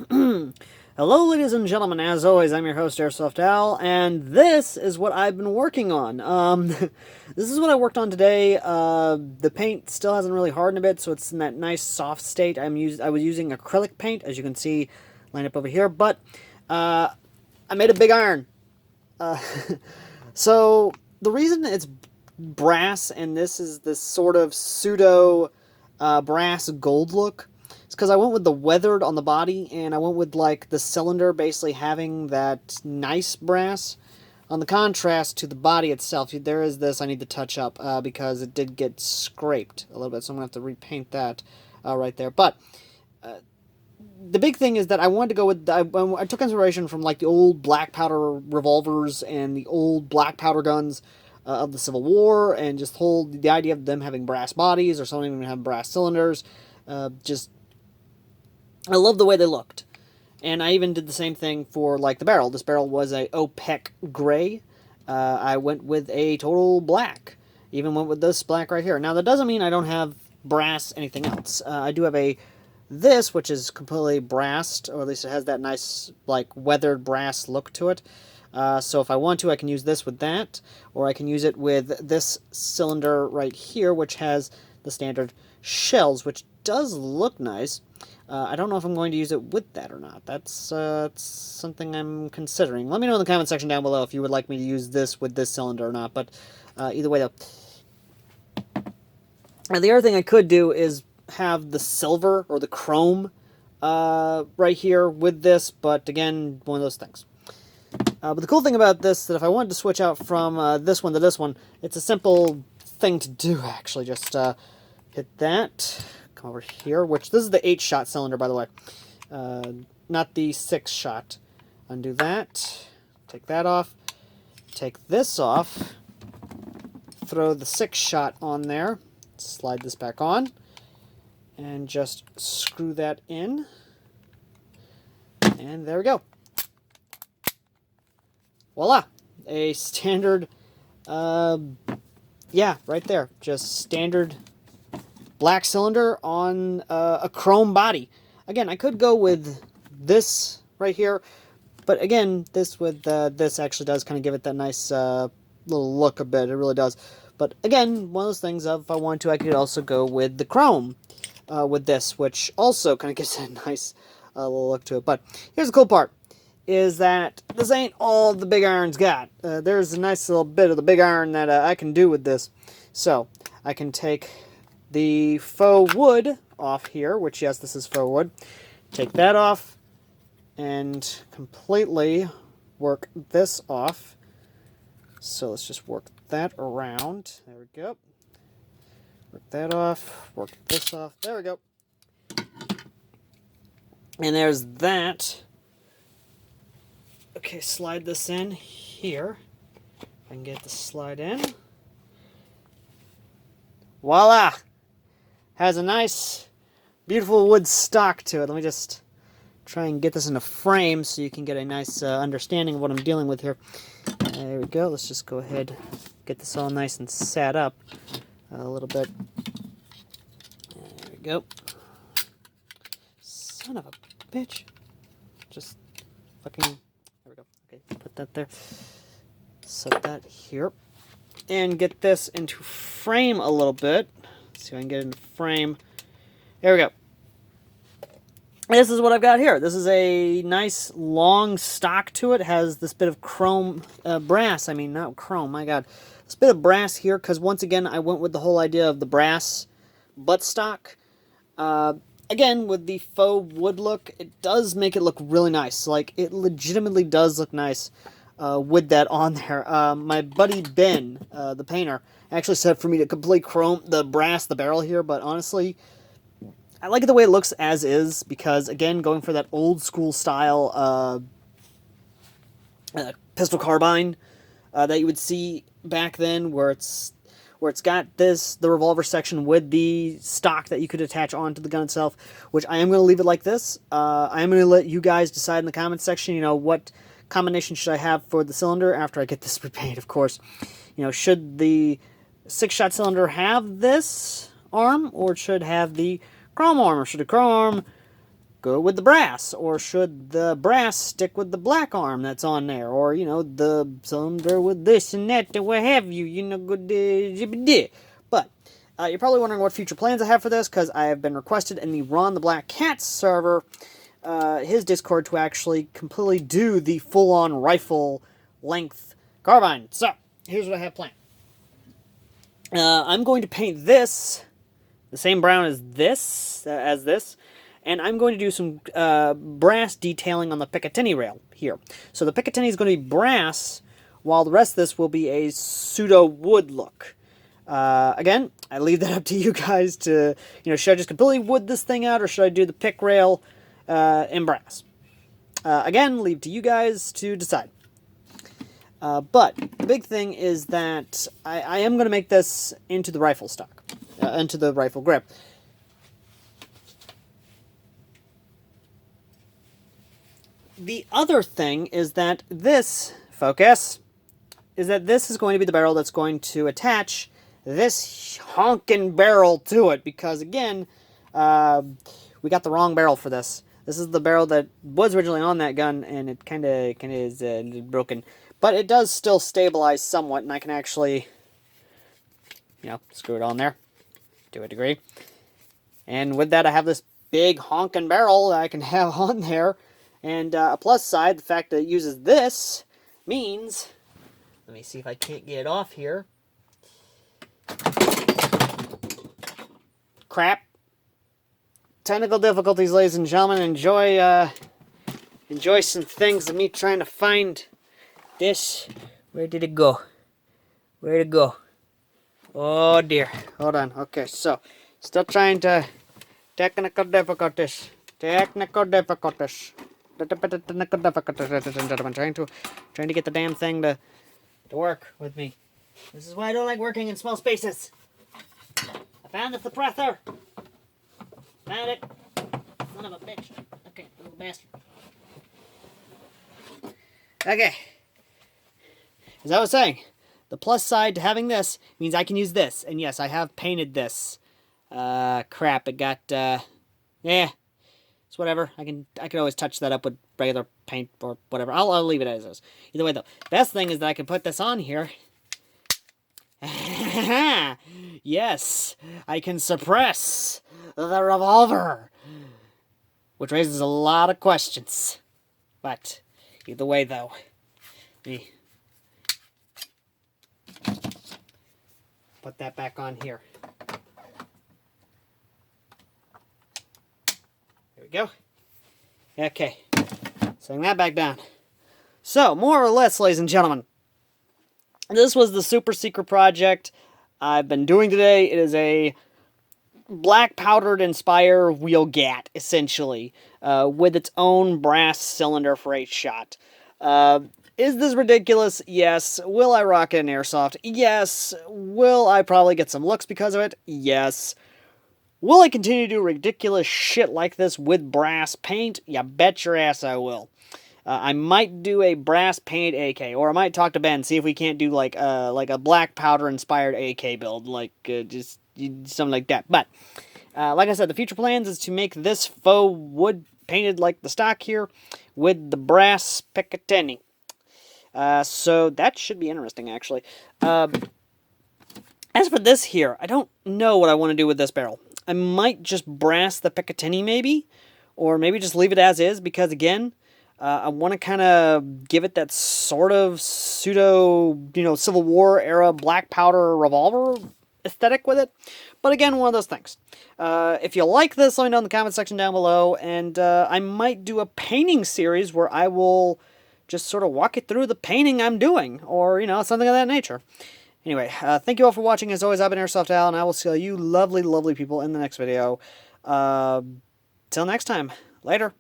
Hello, ladies and gentlemen. As always, I'm your host, AirsoftAL, and this is what I've been working on. This is what I worked on today. The paint still hasn't really hardened a bit, so it's in that nice soft state. I was using acrylic paint, as you can see, lined up over here, but I made a big iron. Uh, so the reason it's brass and this is this sort of pseudo brass gold look, it's because I went with the weathered on the body, and I went with like the cylinder basically having that nice brass. On the contrast to the body itself, there is this I need to touch up because it did get scraped a little bit, so I'm going to have to repaint that right there. But the big thing is that I wanted to go with, I took inspiration from like the old black powder revolvers and the old black powder guns of the Civil War, and just the idea of them having brass bodies or some even having brass cylinders. I love the way they looked. And I even did the same thing for like the barrel. This barrel was a opaque gray. I went with a total black. Even went with this black right here. Now that doesn't mean I don't have brass anything else. I do have this, which is completely brassed, or at least it has that nice like weathered brass look to it. So if I want to, I can use this with that, or I can use it with this cylinder right here, which has the standard shells, which does look nice. I don't know if I'm going to use it with that or not. That's something I'm considering. Let me know in the comment section down below if you would like me to use this with this cylinder or not. But either way, though. And the other thing I could do is have the silver or the chrome right here with this. But again, one of those things. But the cool thing about this, that if I wanted to switch out from this one to this one, it's a simple thing to do, actually. Just hit that. Over here, which this is the 8-shot cylinder, by the way, not the 6-shot. Undo that, take that off, take this off, throw the 6-shot on there, slide this back on, and just screw that in, and there we go. Voila, a standard, yeah, right there, just standard black cylinder on a chrome body. Again, I could go with this right here, but again, this with this actually does kind of give it that nice little look a bit. It really does. But again, one of those things of if I wanted to, I could also go with the chrome with this, which also kind of gives it a nice little look to it. But here's the cool part, is that this ain't all the big iron's got. There's a nice little bit of the big iron that I can do with this. So I can take the faux wood off here, which, yes, this is faux wood. Take that off and completely work this off. So let's just work that around. There we go. Work that off. Work this off. There we go. And there's that. Okay, slide this in here. If I can get the slide in. Voila! Has a nice, beautiful wood stock to it. Let me just try and get this in a frame so you can get a nice understanding of what I'm dealing with here. There we go. Let's just go ahead, get this all nice and set up a little bit. There we go. Son of a bitch. Just fucking, there we go. Okay, put that there. Set that here. And get this into frame a little bit. Let's see if I can get it in frame. There we go. This is what I've got here. This is a nice long stock to it. It has this bit of chrome, brass. I mean, not chrome, my God. This bit of brass here, because once again, I went with the whole idea of the brass buttstock. Again, with the faux wood look, it does make it look really nice. Like, it legitimately does look nice with that on there. My buddy Ben, the painter, actually said for me to completely chrome the barrel here, but honestly, I like it the way it looks as is, because again, going for that old school style pistol carbine that you would see back then, where it's got the revolver section with the stock that you could attach onto the gun itself, which I am going to leave it like this. I am going to let you guys decide in the comments section, what combination should I have for the cylinder after I get this repainted, of course. Should the 6-shot cylinder have this arm, or should have the chrome arm, or should the chrome arm go with the brass, or should the brass stick with the black arm that's on there, or, you know, the cylinder with this and that, or what have you, you know, good, but you're probably wondering what future plans I have for this, because I have been requested in the Ron the Black Cat server, his Discord, to actually completely do the full-on rifle-length carbine. So, here's what I have planned. I'm going to paint this the same brown as this, and I'm going to do some brass detailing on the Picatinny rail here. So the Picatinny is going to be brass, while the rest of this will be a pseudo-wood look. Again, I leave that up to you guys to, you know, should I just completely wood this thing out, or should I do the pick rail in brass? Again, leave to you guys to decide. But the big thing is that I am going to make this into the rifle stock, into the rifle grip. The other thing is that this, focus, is that this is going to be the barrel that's going to attach this honkin' barrel to it, because again, we got the wrong barrel for this. This is the barrel that was originally on that gun, and it kind of is broken. But it does still stabilize somewhat, and I can actually, you know, screw it on there to a degree. And with that, I have this big honkin' barrel that I can have on there. And a plus side, the fact that it uses this means, let me see if I can't get it off here. Crap. Technical difficulties, ladies and gentlemen. Enjoy some things of me trying to find this. Where did it go? Where'd it go? Oh dear. Hold on. Okay, so still trying to technical difficulties. Technical difficulties. I'm trying to get the damn thing to work with me. This is why I don't like working in small spaces. I found the suppressor. Found it. Son of a bitch. Okay, little bastard. Okay. As I was saying, the plus side to having this means I can use this. And yes, I have painted this. Crap, it got, yeah. It's whatever. I can always touch that up with regular paint or whatever. I'll leave it as is. Either way, though, best thing is that I can put this on here. Yes, I can suppress the revolver, which raises a lot of questions. But either way, though, me put that back on here. There we go. Okay, setting that back down. So, more or less, ladies and gentlemen, this was the super secret project I've been doing today. It is a black powdered Inspire wheel gat, essentially, with its own brass cylinder for each shot. Is this ridiculous? Yes. Will I rock it in airsoft? Yes. Will I probably get some looks because of it? Yes. Will I continue to do ridiculous shit like this with brass paint? You bet your ass I will. I might do a brass painted AK, or I might talk to Ben, see if we can't do like a black powder inspired AK build, like just something like that. But like I said, the future plans is to make this faux wood painted like the stock here with the brass Picatinny. So that should be interesting, actually. As for this here, I don't know what I want to do with this barrel. I might just brass the Picatinny, maybe, or maybe just leave it as is, because again, I want to kind of give it that sort of pseudo, Civil War era black powder revolver aesthetic with it. But again, one of those things. If you like this, let me know in the comment section down below, and I might do a painting series where I will just sort of walk you through the painting I'm doing, or, something of that nature. Anyway, thank you all for watching. As always, I've been AirsoftAL, and I will see you lovely, lovely people in the next video. Till next time. Later.